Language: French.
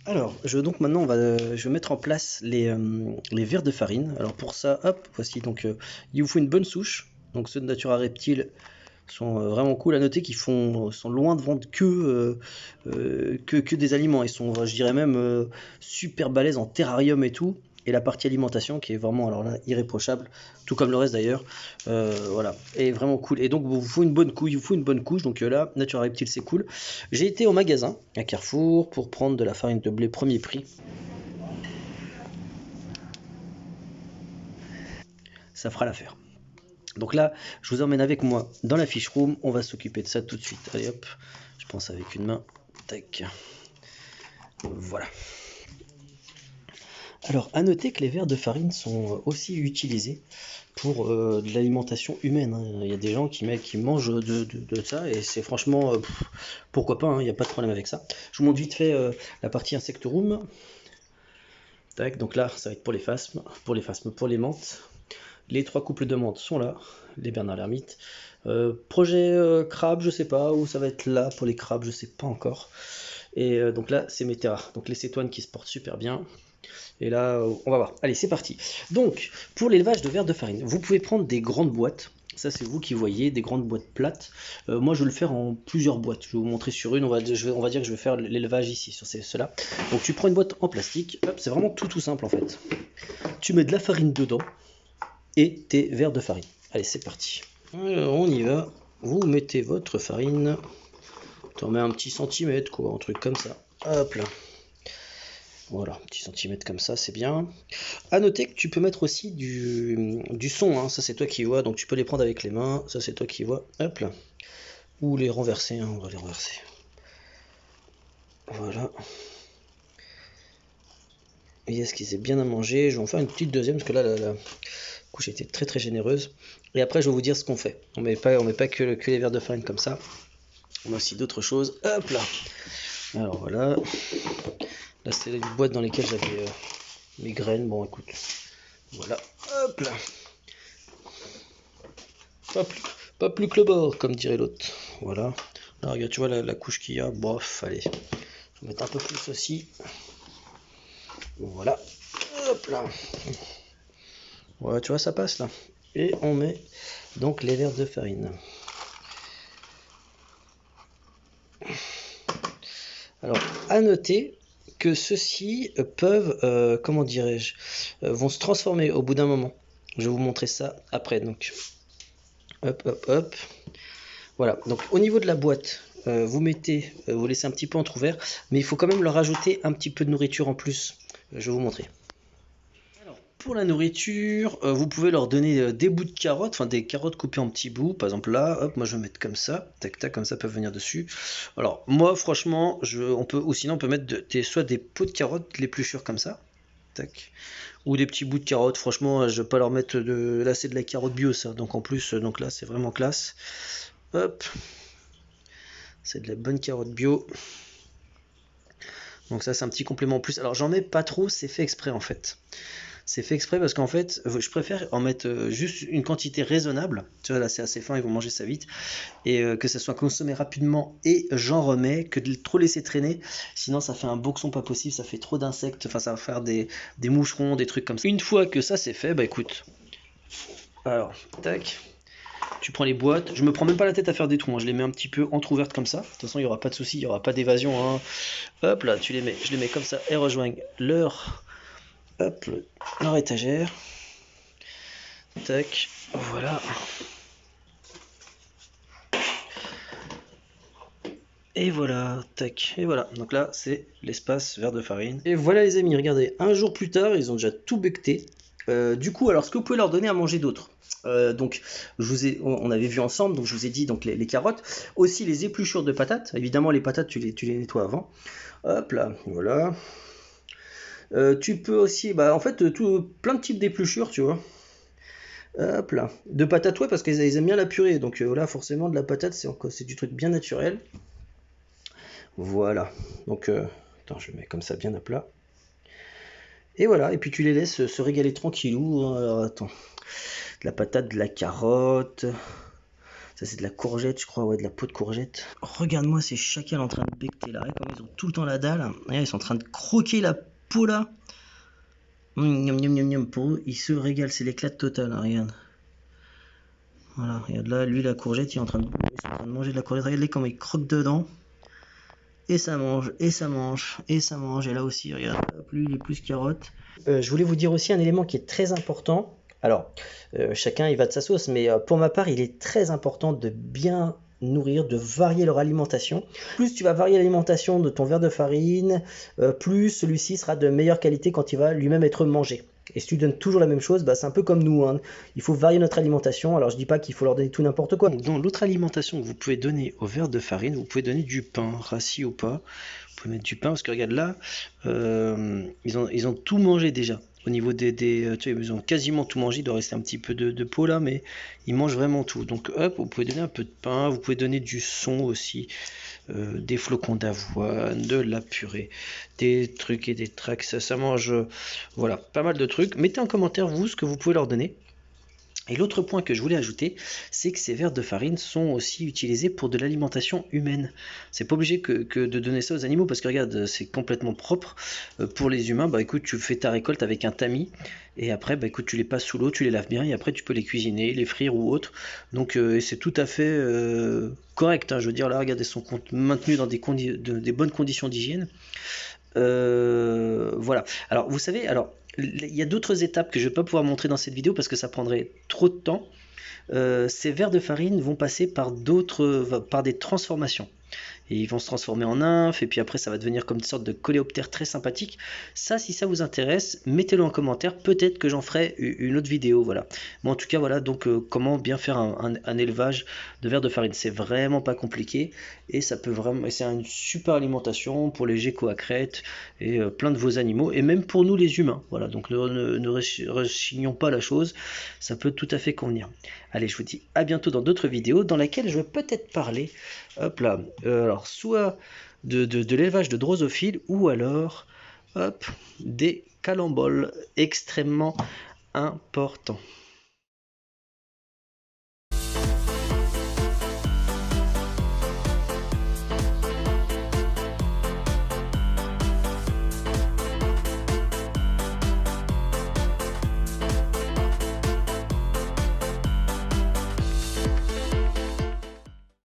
Alors, donc maintenant, je vais mettre en place les verres de farine. Alors pour ça, hop, voici donc, il vous faut une bonne souche. Donc ceux de Natura Reptile sont vraiment cool. À noter qu'ils sont loin de vendre que des aliments. Ils sont, je dirais même, super balèzes en terrarium et tout. Et la partie alimentation qui est vraiment, alors là, irréprochable, tout comme le reste d'ailleurs. Voilà, et vraiment cool. Et donc, il vous faut une bonne couche, il vous faut une bonne couche. Donc là, Natura Reptile, c'est cool. J'ai été au magasin, à Carrefour, pour prendre de la farine de blé premier prix. Ça fera l'affaire. Donc là, je vous emmène avec moi dans la fiche room. On va s'occuper de ça tout de suite. Allez hop, je pense avec une main. Tac. Voilà. Alors, à noter que les verres de farine sont aussi utilisés pour de l'alimentation humaine, hein. Il y a des gens qui mangent de ça et c'est franchement, pourquoi pas, hein, il n'y a pas de problème avec ça. Je vous montre vite fait la partie insect room. Tac, donc là, ça va être pour les phasmes, pour les menthes. Les 3 couples de menthes sont là, les Bernard l'ermite. Projet crabe, je sais pas, où ça va être là pour les crabes, je sais pas encore. Et donc là, c'est Météra, donc les cétoines qui se portent super bien. Et là, on va voir. Allez, c'est parti. Donc, pour l'élevage de vers de farine, vous pouvez prendre des grandes boîtes. Ça, c'est vous qui voyez, des grandes boîtes plates. Moi, je vais le faire en plusieurs boîtes. Je vais vous montrer sur une. On va dire que je vais faire l'élevage ici, sur cela. Donc, tu prends une boîte en plastique. Hop, c'est vraiment tout simple en fait. Tu mets de la farine dedans et tes verres de farine. Allez, c'est parti. Alors, on y va. Vous mettez votre farine. T'en mets un petit centimètre, quoi, un truc comme ça. Hop là. Voilà, un petit centimètre comme ça, c'est bien. À noter que tu peux mettre aussi du son, hein. Ça c'est toi qui vois, donc tu peux les prendre avec les mains, ça c'est toi qui vois, hop là. Ou les renverser, hein, on va les renverser. Voilà. Et est-ce qu'ils aient bien à manger? Je vais en faire une petite deuxième, parce que là, la couche était très très généreuse. Et après, je vais vous dire ce qu'on fait. On met pas que les verres de farine comme ça. On a aussi d'autres choses. Hop là. Alors voilà. Là, c'était une boîte dans laquelle j'avais mes graines. Bon, écoute. Voilà. Hop là. Pas plus que le bord, comme dirait l'autre. Voilà. Là, regarde, tu vois la couche qu'il y a. Bof, allez. Je vais mettre un peu plus aussi. Voilà. Hop là. Voilà, tu vois, ça passe là. Et on met donc les verres de farine. Alors, à noter que ceux-ci peuvent, comment dirais-je, vont se transformer au bout d'un moment. Je vais vous montrer ça après. Donc, hop, hop, hop. Voilà. Donc, au niveau de la boîte, vous laissez un petit peu entrouvert, mais il faut quand même leur rajouter un petit peu de nourriture en plus. Je vais vous montrer. Pour la nourriture, vous pouvez leur donner des bouts de carottes, enfin des carottes coupées en petits bouts. Par exemple là, hop, moi je vais mettre comme ça, tac tac, comme ça peuvent venir dessus. Alors moi franchement, ou sinon on peut mettre soit des pots de carottes, l'épluchure comme ça, tac, ou des petits bouts de carottes. Franchement, je vais pas leur mettre là c'est de la carotte bio ça, donc en plus, donc là c'est vraiment classe. Hop, c'est de la bonne carotte bio. Donc ça c'est un petit complément en plus. Alors j'en mets pas trop, c'est fait exprès en fait. C'est fait exprès parce qu'en fait, je préfère en mettre juste une quantité raisonnable. Tu vois, là c'est assez fin, ils vont manger ça vite. Et que ça soit consommé rapidement et j'en remets, que de trop laisser traîner. Sinon, ça fait un boxon pas possible, ça fait trop d'insectes, enfin ça va faire des moucherons, des trucs comme ça. Une fois que ça c'est fait, bah écoute. Alors, tac. Tu prends les boîtes. Je me prends même pas la tête à faire des trous, hein. Je les mets un petit peu entrouvertes comme ça. De toute façon, il n'y aura pas de souci, il n'y aura pas d'évasion, hein. Hop là, je les mets comme ça. Elles rejoignent hop, leur étagère. Tac, voilà. Et voilà, tac, et voilà. Donc là, c'est l'espace vert de farine. Et voilà les amis, regardez, un jour plus tard, ils ont déjà tout becté. Du coup, alors ce que vous pouvez leur donner à manger d'autres. Donc, on avait vu ensemble, donc je vous ai dit donc les carottes, aussi les épluchures de patates. Évidemment, les patates, tu les nettoies avant. Hop là, voilà. Tu peux aussi, bah en fait, plein de types d'épluchures, tu vois. Hop là. De patates, ouais, parce qu'ils aiment bien la purée. Donc là, forcément, de la patate, c'est du truc bien naturel. Voilà. Donc, attends, je mets comme ça bien à plat. Et voilà. Et puis tu les laisses se régaler tranquillou. Alors, attends. De la patate, de la carotte. Ça c'est de la courgette, je crois, ouais, de la peau de courgette. Regarde-moi ces chacals en train de becter là, comme ils ont tout le temps la dalle. Regarde, ils sont en train de croquer la peau là. Miam, miam, miam, miam. Pour eux, ils se régalent, c'est l'éclat total, hein, regarde. Voilà, regarde là, lui la courgette, ils sont en train de manger de la courgette. Regarde-les comment ils croquent dedans. Et ça mange, et ça mange, et ça mange. Et là aussi, regarde, hop, lui il est plus carotte. Je voulais vous dire aussi un élément qui est très important. Alors, chacun il va de sa sauce, mais pour ma part, il est très important de bien nourrir, de varier leur alimentation. Plus tu vas varier l'alimentation de ton verre de farine, plus celui-ci sera de meilleure qualité quand il va lui-même être mangé. Et si tu donnes toujours la même chose, bah, c'est un peu comme nous, hein. Il faut varier notre alimentation. Alors je dis pas qu'il faut leur donner tout n'importe quoi. Dans l'autre alimentation que vous pouvez donner au verre de farine, vous pouvez donner du pain, rassis ou pas. Vous pouvez mettre du pain parce que regarde là, ils ont tout mangé déjà. Au niveau tu vois, ils ont quasiment tout mangé, il doit rester un petit peu de peau là, mais ils mangent vraiment tout. Donc hop, vous pouvez donner un peu de pain, vous pouvez donner du son aussi, des flocons d'avoine, de la purée, des trucs et des tracks, ça mange, voilà, pas mal de trucs. Mettez en commentaire vous ce que vous pouvez leur donner. Et l'autre point que je voulais ajouter, c'est que ces verres de farine sont aussi utilisés pour de l'alimentation humaine. C'est pas obligé que de donner ça aux animaux, parce que regarde, c'est complètement propre. Pour les humains, bah écoute, tu fais ta récolte avec un tamis, et après, bah écoute, tu les passes sous l'eau, tu les laves bien, et après tu peux les cuisiner, les frire ou autre. Donc c'est tout à fait correct, hein. Je veux dire, là, regarde, elles sont maintenues dans des bonnes conditions d'hygiène. Voilà. Alors, vous savez, alors il y a d'autres étapes que je ne vais pas pouvoir montrer dans cette vidéo parce que ça prendrait trop de temps. Ces verres de farine vont passer par des transformations. Et ils vont se transformer en nymphes, et puis après ça va devenir comme une sorte de coléoptère très sympathique. Ça, si ça vous intéresse, mettez-le en commentaire, peut-être que j'en ferai une autre vidéo, voilà. Mais en tout cas, voilà, donc comment bien faire un élevage de vers de farine, c'est vraiment pas compliqué, et ça peut vraiment, c'est une super alimentation pour les geckos à crête, et plein de vos animaux, et même pour nous les humains, voilà, donc ne rechignons pas la chose, ça peut tout à fait convenir. Allez, je vous dis à bientôt dans d'autres vidéos, dans lesquelles je vais peut-être parler, hop là, alors soit de l'élevage de drosophiles ou alors hop, des calemboles extrêmement importants.